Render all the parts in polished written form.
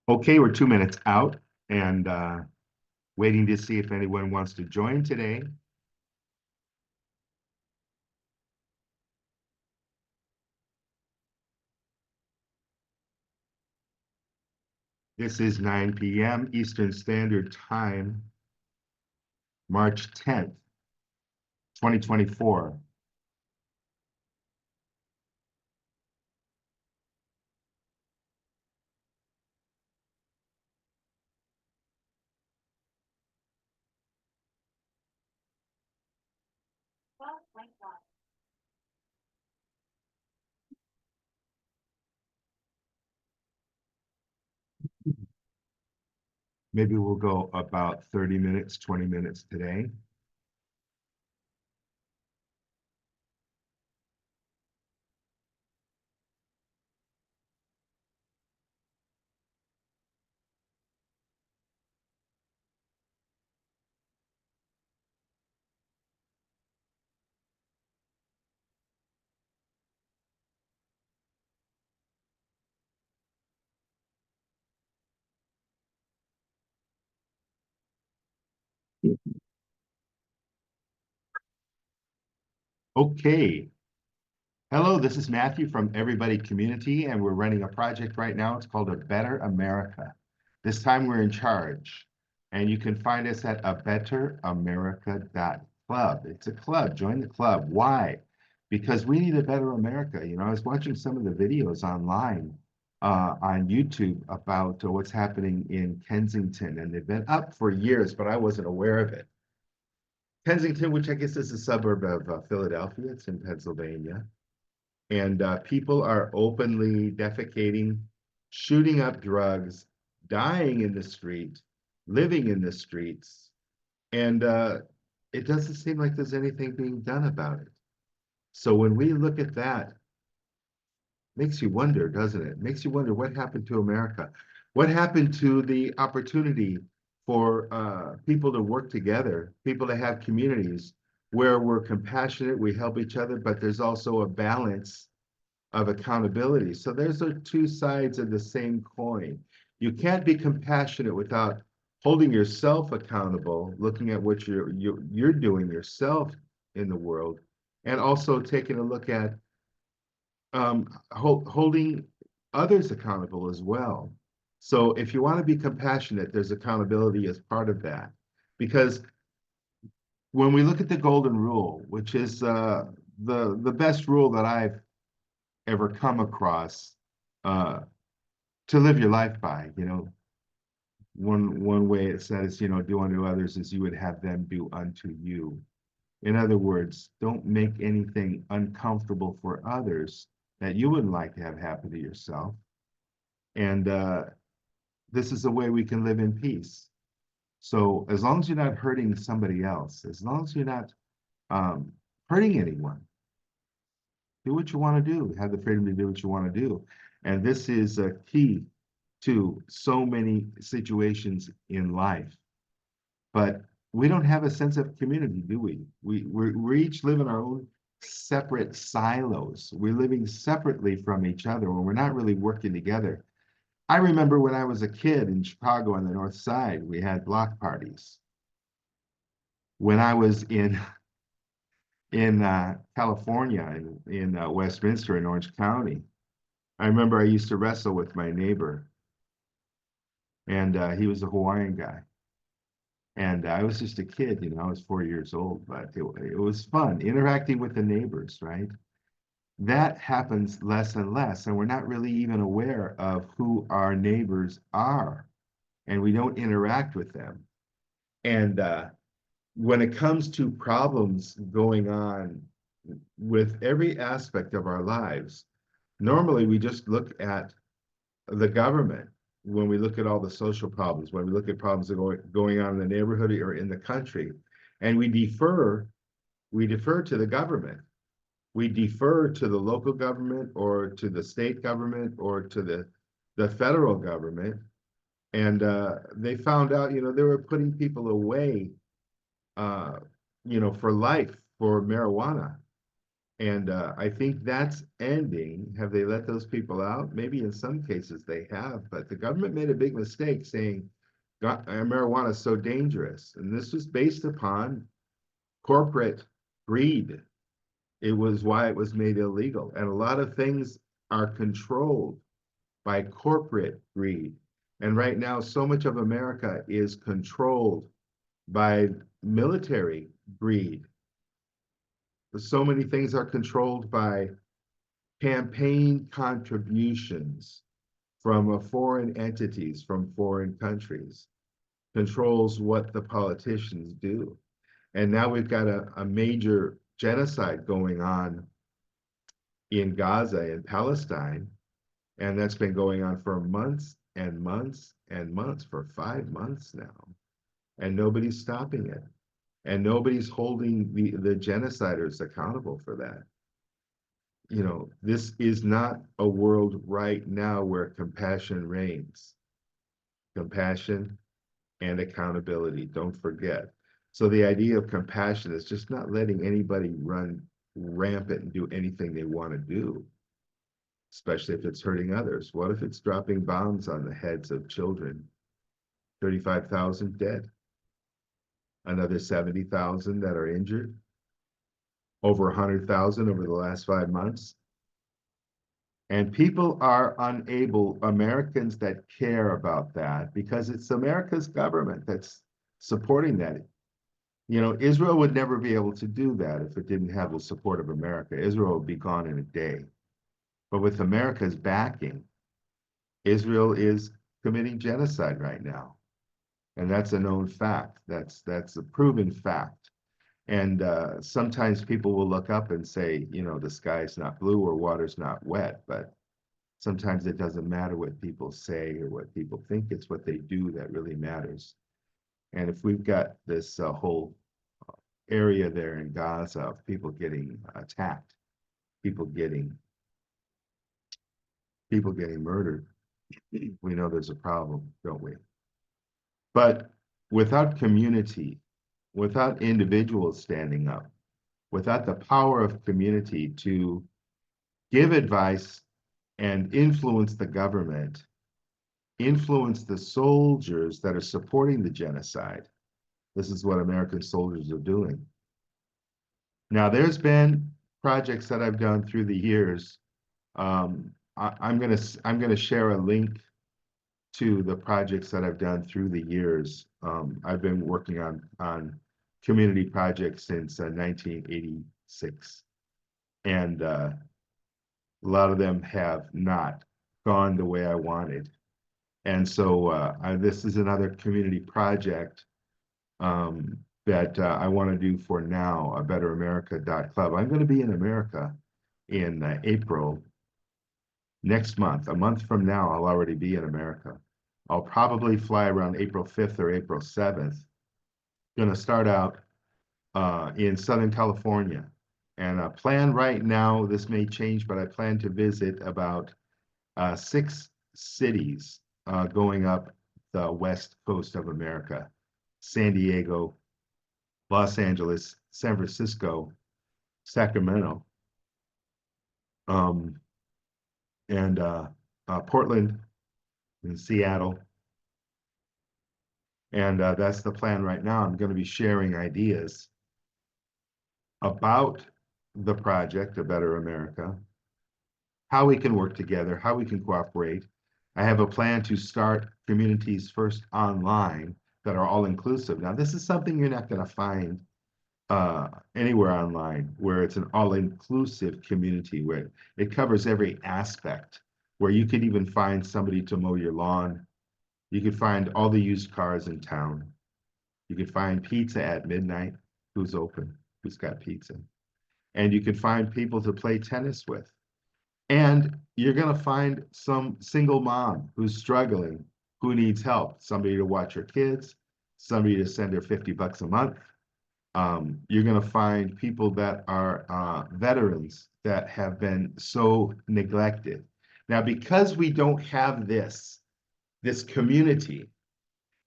Okay, we're 2 minutes out and waiting to see if anyone wants to join today. This is 9 p.m. Eastern Standard Time, March 10th, 2024. Maybe we'll go about 30 minutes, 20 minutes today. Okay. Hello, this is Matthew from Everybody Community, and we're running a project right now. It's called A Better America. This time we're in charge, and you can find us at abetteramerica.club. It's a club. Join the club. Why? Because we need a better America. I was watching some of the videos online on YouTube about what's happening in Kensington, and they've been up for years, but I wasn't aware of it. Kensington, which I guess is a suburb of Philadelphia, it's in Pennsylvania. And people are openly defecating, shooting up drugs, dying in the street, living in the streets. And it doesn't seem like there's anything being done about it. So when we look at that, makes you wonder, doesn't it? Makes you wonder what happened to America? What happened to the opportunity for people to work together, people to have communities where we're compassionate, we help each other, but there's also a balance of accountability. So there's two sides of the same coin. You can't be compassionate without holding yourself accountable, looking at what you're doing yourself in the world, and also taking a look at holding others accountable as well. So if you want to be compassionate, there's accountability as part of that. Because when we look at the golden rule, which is the best rule that I've ever come across to live your life by, one way it says, do unto others as you would have them do unto you. In other words, don't make anything uncomfortable for others that you wouldn't like to have happen to yourself. And this is a way we can live in peace. So as long as you're not hurting somebody else, as long as you're not hurting anyone, do what you want to do. Have the freedom to do what you want to do. And this is a key to so many situations in life. But we don't have a sense of community, do we? We each live in our own separate silos. We're living separately from each other when we're not really working together. I remember when I was a kid in Chicago on the North Side, we had block parties. When I was in California, in Westminster in Orange County, I remember I used to wrestle with my neighbor, and he was a Hawaiian guy. And I was just a kid, I was 4 years old, but it was fun interacting with the neighbors, right? That happens less and less, and we're not really even aware of who our neighbors are, and we don't interact with them. And when it comes to problems going on with every aspect of our lives, normally we just look at the government. When we look at all the social problems, when we look at problems that are going on in the neighborhood or in the country, and we defer to the government. We defer to the local government or to the state government or to the federal government. And they found out, they were putting people away, for life for marijuana. And I think that's ending. Have they let those people out? Maybe in some cases they have, but the government made a big mistake saying marijuana is so dangerous. And this was based upon corporate greed. It was why it was made illegal. And a lot of things are controlled by corporate greed. And right now, so much of America is controlled by military greed. So many things are controlled by campaign contributions from foreign entities, from foreign countries, controls what the politicians do. And now we've got a major genocide going on in Gaza and Palestine, and that's been going on for months and months and months, for 5 months now, and nobody's stopping it. And nobody's holding the genociders accountable for that. You know, this is not a world right now where compassion reigns. Compassion and accountability, don't forget. So the idea of compassion is just not letting anybody run rampant and do anything they want to do, especially if it's hurting others. What if it's dropping bombs on the heads of children? 35,000 dead, another 70,000 that are injured, over 100,000 over the last 5 months. And people are unable, Americans that care about that, because it's America's government that's supporting that. You know, Israel would never be able to do that if it didn't have the support of America. Israel would be gone in a day. But with America's backing, Israel is committing genocide right now. And that's a known fact. That's a proven fact. And sometimes people will look up and say, you know, the sky's not blue or water's not wet, but sometimes it doesn't matter what people say or what people think. It's what they do that really matters. And if we've got this whole area there in Gaza of people getting attacked, people getting murdered, we know there's a problem, don't we? But without community, without individuals standing up, without the power of community to give advice and influence the government, influence the soldiers that are supporting the genocide. This is what American soldiers are doing. Now, there's been projects that I've done through the years. I'm gonna share a link to the projects that I've done through the years. I've been working on community projects since 1986, and a lot of them have not gone the way I wanted. And so this is another community project that I want to do for now, a betteramerica.club. I'm going to be in America in April next month. A month from now, I'll already be in America. I'll probably fly around April 5th or April 7th. Going to start out in Southern California. And plan right now, this may change, but I plan to visit about 6 cities going up the west coast of America: San Diego, Los Angeles, San Francisco, Sacramento, and Portland and Seattle. And that's the plan right now. I'm going to be sharing ideas about the project, A Better America, how we can work together, how we can cooperate. I have a plan to start communities first online that are all inclusive. Now, this is something you're not going to find anywhere online, where it's an all-inclusive community where it covers every aspect, where you could even find somebody to mow your lawn. You could find all the used cars in town. You could find pizza at midnight. Who's open? Who's got pizza? And you could find people to play tennis with. And you're going to find some single mom who's struggling, who needs help, somebody to watch her kids, somebody to send her $50 a month. You're going to find people that are veterans that have been so neglected. Now, because we don't have this community,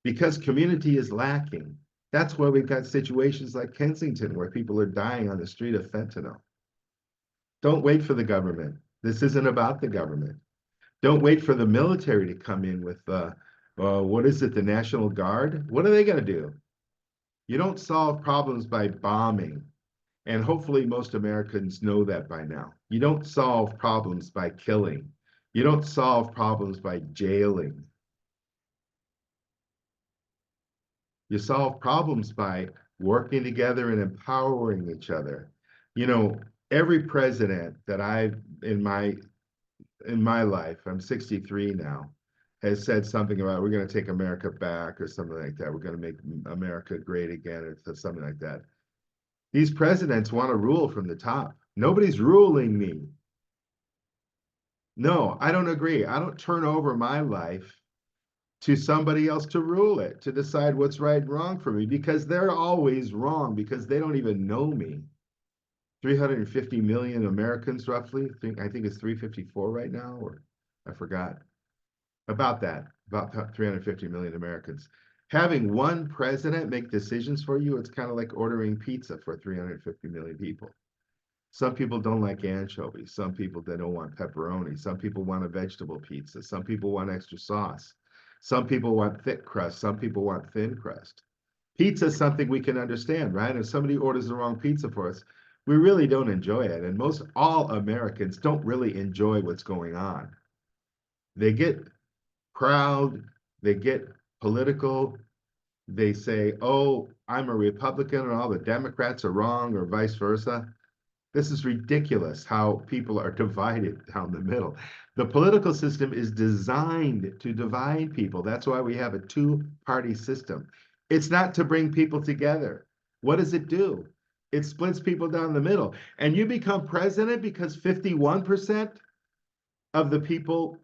because community is lacking, that's why we've got situations like Kensington where people are dying on the street of fentanyl. Don't wait for the government. This isn't about the government. Don't wait for the military to come in with, what is it, the National Guard? What are they going to do? You don't solve problems by bombing. And hopefully most Americans know that by now. You don't solve problems by killing. You don't solve problems by jailing. You solve problems by working together and empowering each other. You know, every president that I've in my life, I'm 63 now, has said something about we're going to take America back or something like that. We're going to make America great again or something like that. These presidents want to rule from the top. Nobody's ruling me. No, I don't agree. I don't turn over my life to somebody else to rule it, to decide what's right and wrong for me, because they're always wrong because they don't even know me. 350 million Americans, roughly. I think it's 354 right now, or I forgot. About that, about 350 million Americans. Having one president make decisions for you, it's kind of like ordering pizza for 350 million people. Some people don't like anchovies. Some people, they don't want pepperoni. Some people want a vegetable pizza. Some people want extra sauce. Some people want thick crust. Some people want thin crust. Pizza is something we can understand, right? If somebody orders the wrong pizza for us, we really don't enjoy it. And most all Americans don't really enjoy what's going on. They get proud, they get political, they say, oh, I'm a Republican and all the Democrats are wrong, or vice versa. This is ridiculous how people are divided down the middle. The political system is designed to divide people. That's why we have a two-party system. It's not to bring people together. What does it do? It splits people down the middle. And you become president because 51% of the people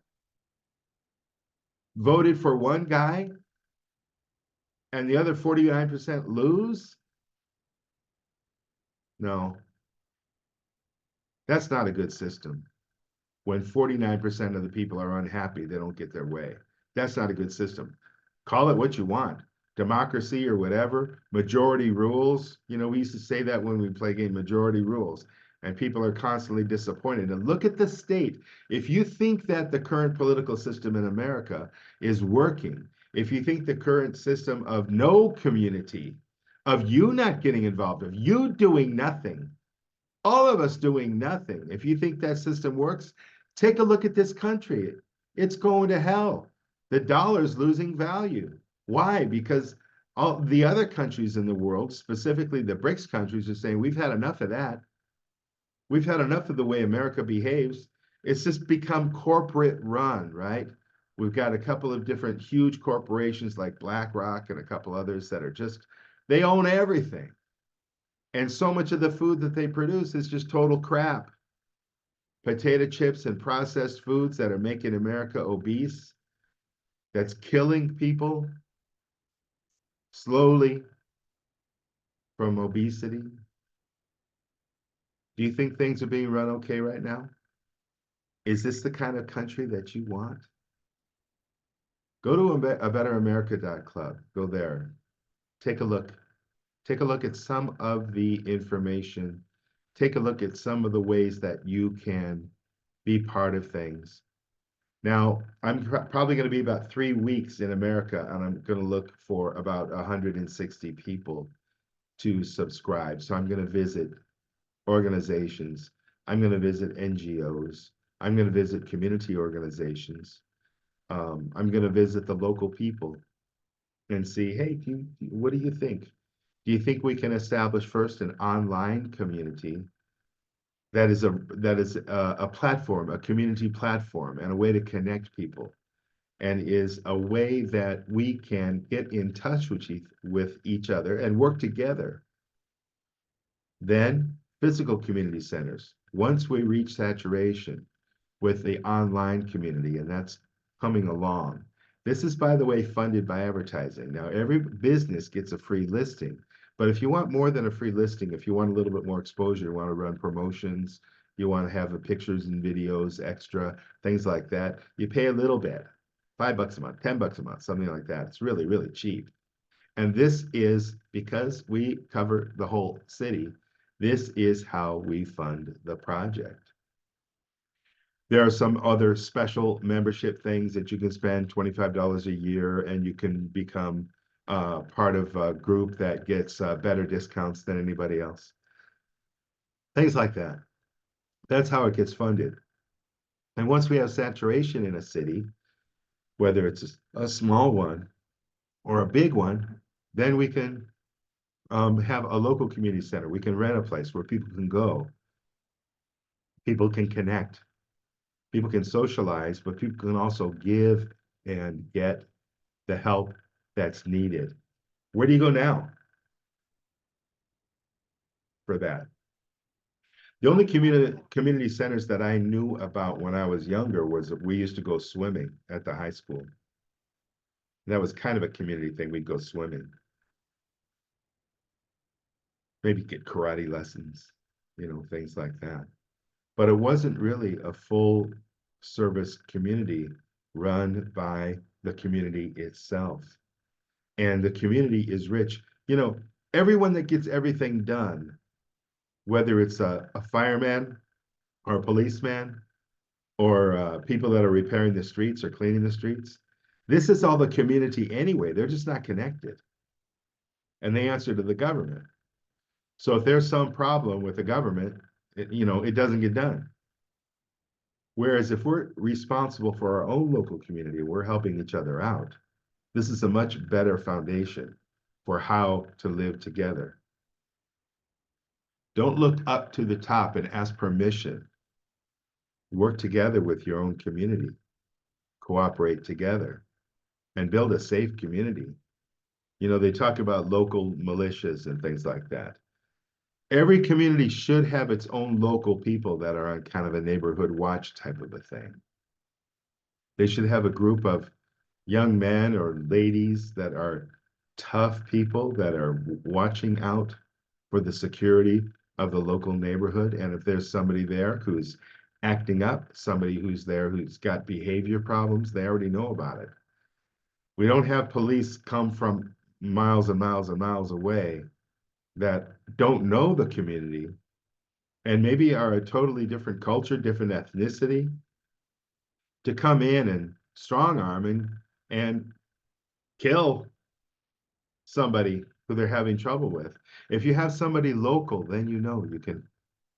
voted for one guy and the other 49% lose? No, that's not a good system. When 49% of the people are unhappy, they don't get their way. That's not a good system. Call it what you want, democracy or whatever, majority rules. You know, we used to say that when we play game, majority rules, and people are constantly disappointed. And look at the state. If you think that the current political system in America is working, if you think the current system of no community, of you not getting involved, of you doing nothing, all of us doing nothing. If you think that system works, take a look at this country. It's going to hell. The dollar's losing value. Why? Because all the other countries in the world, specifically the BRICS countries, are saying, we've had enough of that. We've had enough of the way America behaves. It's just become corporate run, right? We've got a couple of different huge corporations like BlackRock and a couple others that are just, they own everything. And so much of the food that they produce is just total crap. Potato chips and processed foods that are making America obese, that's killing people slowly from obesity. Do you think things are being run okay right now? Is this the kind of country that you want? Go to a betteramerica.club. Go there. Take a look. Take a look at some of the information. Take a look at some of the ways that you can be part of things. Now, I'm probably going to be about 3 weeks in America, and I'm going to look for about 160 people to subscribe. So I'm going to visit organizations. I'm going to visit NGOs. I'm going to visit community organizations. I'm going to visit the local people and see, hey, what do you think? Do you think we can establish first an online community that is a platform, a community platform, and a way to connect people, and is a way that we can get in touch with each other and work together? Then physical community centers. Once we reach saturation with the online community, and that's coming along. This is, by the way, funded by advertising. Now, every business gets a free listing, but if you want more than a free listing, if you want a little bit more exposure, you want to run promotions, you want to have the pictures and videos extra, things like that, you pay a little bit, $5 a month, $10 a month, something like that. It's really, really cheap. And this is because we cover the whole city. This is how we fund the project. There are some other special membership things that you can spend $25 a year and you can become part of a group that gets better discounts than anybody else. Things like that. That's how it gets funded. And once we have saturation in a city, whether it's a small one or a big one, then we can have a local community center. We can rent a place where people can go. People can connect. People can socialize, but people can also give and get the help that's needed. Where do you go now for that? The only community centers that I knew about when I was younger was we used to go swimming at the high school. That was kind of a community thing. We'd go swimming, maybe get karate lessons, things like that. But it wasn't really a full service community run by the community itself. And the community is rich. Everyone that gets everything done, whether it's a fireman or a policeman or people that are repairing the streets or cleaning the streets, this is all the community anyway. They're just not connected. And they answer to the government. So if there's some problem with the government, it doesn't get done. Whereas if we're responsible for our own local community, we're helping each other out. This is a much better foundation for how to live together. Don't look up to the top and ask permission. Work together with your own community. Cooperate together and build a safe community. They talk about local militias and things like that. Every community should have its own local people that are on kind of a neighborhood watch type of a thing. They should have a group of young men or ladies that are tough people that are watching out for the security of the local neighborhood. And if there's somebody there who's acting up, somebody who's there who's got behavior problems, they already know about it. We don't have police come from miles and miles and miles away that don't know the community and maybe are a totally different culture, different ethnicity, to come in and strong arm and kill somebody who they're having trouble with. If you have somebody local, then you can,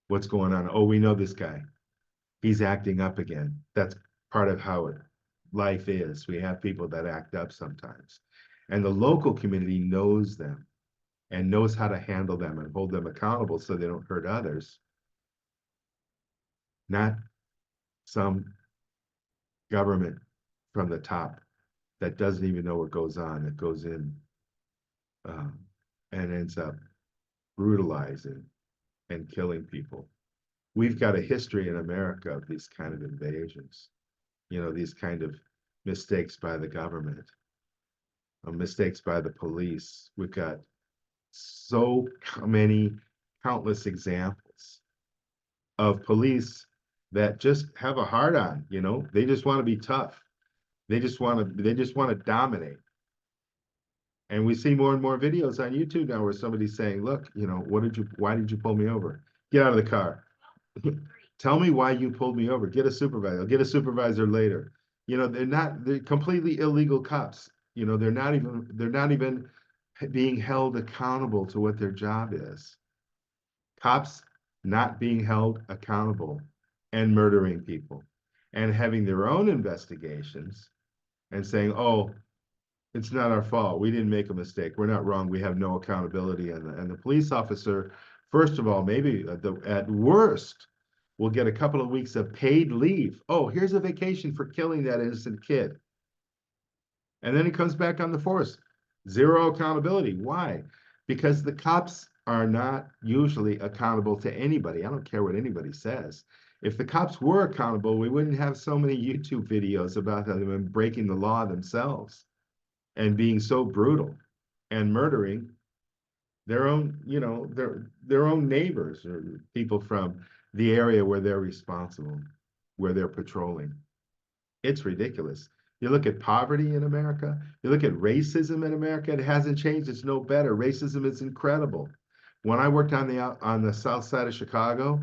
what's going on? Oh, we know this guy. He's acting up again. That's part of how life is. We have people that act up sometimes. And the local community knows them and knows how to handle them and hold them accountable so they don't hurt others. Not some government from the top that doesn't even know what goes on, that goes in and ends up brutalizing and killing people. We've got a history in America of these kind of invasions, these kind of mistakes by the government, mistakes by the police. We've got so many countless examples of police that just have a hard on, they just want to be tough. They just want to dominate. And we see more and more videos on YouTube now where somebody's saying, look, why did you pull me over? Get out of the car. Tell me why you pulled me over. Get a supervisor. I'll get a supervisor later. They're completely illegal cops. They're not even being held accountable to what their job is. Cops not being held accountable and murdering people and having their own investigations and saying, oh, it's not our fault. We didn't make a mistake. We're not wrong. We have no accountability. And the police officer, first of all, maybe at worst, will get a couple of weeks of paid leave. Oh, here's a vacation for killing that innocent kid. And then he comes back on the force. Zero accountability. Why? Because the cops are not usually accountable to anybody. I don't care what anybody says. If the cops were accountable, we wouldn't have so many YouTube videos about them breaking the law themselves and being so brutal and murdering their own, their own neighbors or people from the area where they're responsible, where they're patrolling. It's ridiculous. You look at poverty in America, you look at racism in America, it hasn't changed. It's no better. Racism is incredible. When I worked on the south side of Chicago,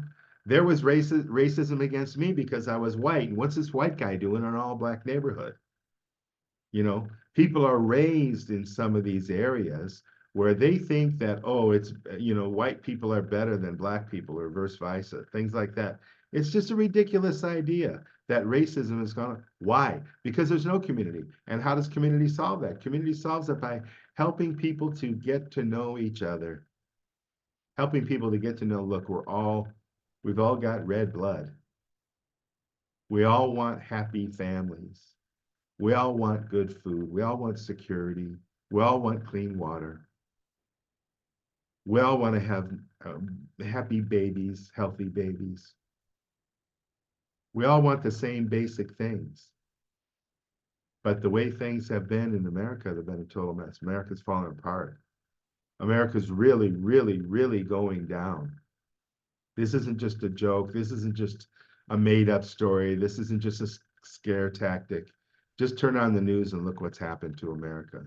There was racism against me because I was white. And what's this white guy doing in an all black neighborhood? You know, people are raised in some of these areas where they think that, oh, it's, white people are better than black people or vice versa, things like that. It's just a ridiculous idea that racism is gonna, why? Because there's no community. And how does community solve that? Community solves it by helping people to get to know each other, helping people to get to know, look, we've all got red blood. We all want happy families. We all want good food. We all want security. We all want clean water. We all want to have happy babies, healthy babies. We all want the same basic things. But the way things have been in America, they've been a total mess. America's falling apart. America's really, really, really going down. This isn't just a joke. This isn't just a made up story. This isn't just a scare tactic. Just turn on the news and look what's happened to America.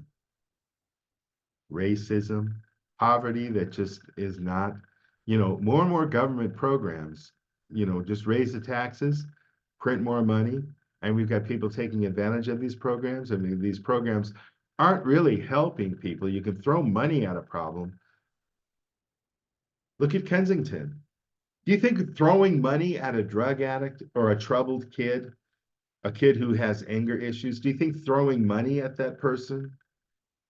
Racism, poverty that just is not, more and more government programs, just raise the taxes, print more money, and we've got people taking advantage of these programs. I mean, these programs aren't really helping people. You can throw money at a problem. Look at Kensington. Do you think throwing money at a drug addict or a troubled kid, a kid who has anger issues, do you think throwing money at that person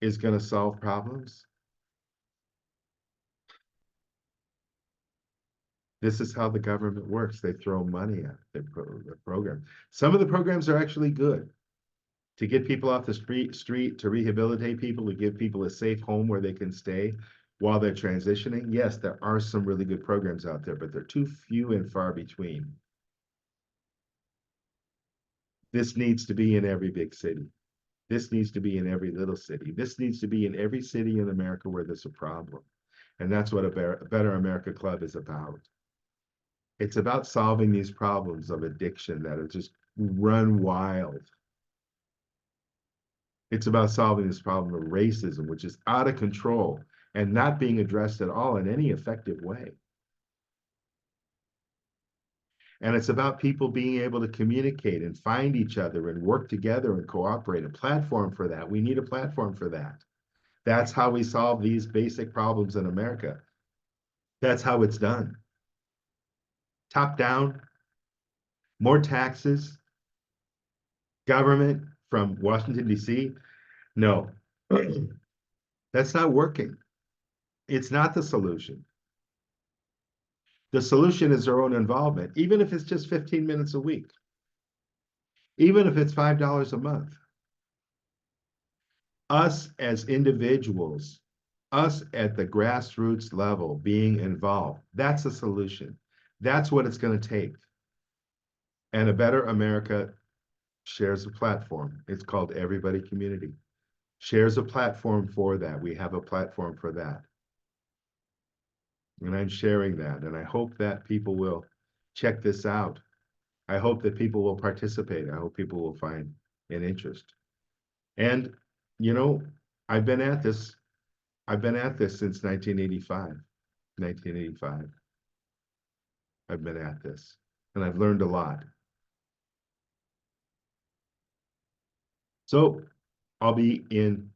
is going to solve problems? This is how the government works. They throw money at their program. Some of the programs are actually good to get people off the street, to rehabilitate people, to give people a safe home where they can stay while they're transitioning. Yes, there are some really good programs out there, but they're too few and far between. This needs to be in every big city. This needs to be in every little city. This needs to be in every city in America where there's a problem. And that's what a Better America Club is about. It's about solving these problems of addiction that have just run wild. It's about solving this problem of racism, which is out of control and not being addressed at all in any effective way. And it's about people being able to communicate and find each other and work together and cooperate. A platform for that. We need a platform for that. That's how we solve these basic problems in America. That's how it's done. Top down, more taxes, government from Washington, D.C. No, that's not working. It's not the solution. The solution is our own involvement, even if it's just 15 minutes a week, even if it's $5 a month. Us as individuals, us at the grassroots level being involved, that's the solution. That's what it's going to take. And a Better America shares a platform. It's called Everybody Community. Shares a platform for that. We have a platform for that. And I'm sharing that. And I hope that people will check this out. I hope that people will participate. I hope people will find an interest. And, you know, I've been at this. I've been at this since 1985. 1985. I've been at this. And I've learned a lot. So I'll be in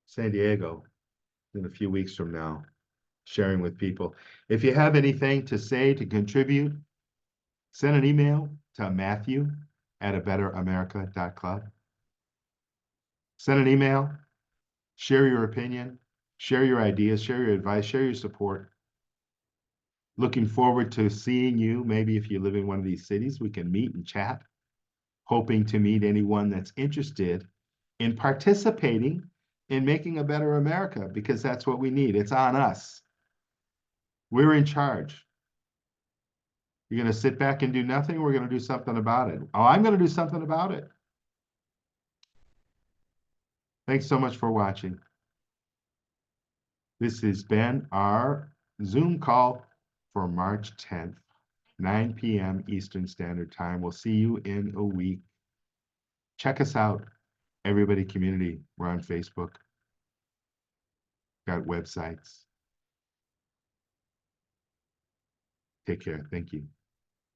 San Diego in a few weeks from now, sharing with people. If you have anything to say, to contribute, send an email to Matthew@abetteramerica.club. Send an email, share your opinion, share your ideas, share your advice, share your support. Looking forward to seeing you. Maybe if you live in one of these cities, we can meet and chat. Hoping to meet anyone that's interested in participating in making a better America, because that's what we need. It's on us. We're in charge. You're going to sit back and do nothing. We're going to do something about it. Oh, I'm going to do something about it. Thanks so much for watching. This has been our Zoom call for March 10th, 9 p.m. Eastern Standard Time. We'll see you in a week. Check us out, Everybody Community. We're on Facebook. Got websites. Take care. Thank you.